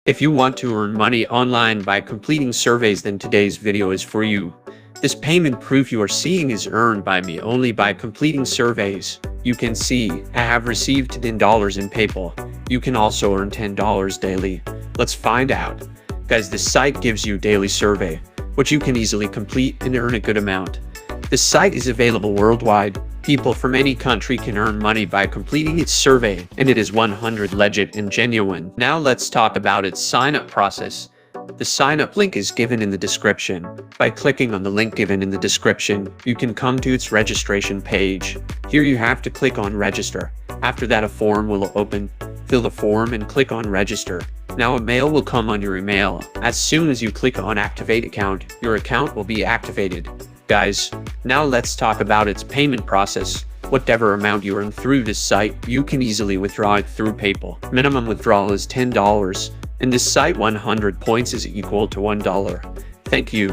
If you want to earn money online by completing surveys, then today's video is for you. This payment proof you are seeing is earned by me only by completing surveys. You can see I have received $10 in PayPal. You can also earn $10 daily. Let's find out. Guys, this site gives you daily survey, which you can easily complete and earn a good amount. This site is available worldwide. People from any country can earn money by completing its survey, and it is 100% legit and genuine. Now let's talk about its sign-up process. The sign-up link is given in the description. By clicking on the link given in the description, you can come to its registration page. Here you have to click on register. After that, a form will open. Fill the form and click on register. Now a mail will come on your email. As soon as you click on activate account, your account will be activated. Guys, now let's talk about its payment process. Whatever amount you earn through this site, you can easily withdraw it through PayPal. Minimum withdrawal is $10. In this site, 100 points is equal to $1. Thank you.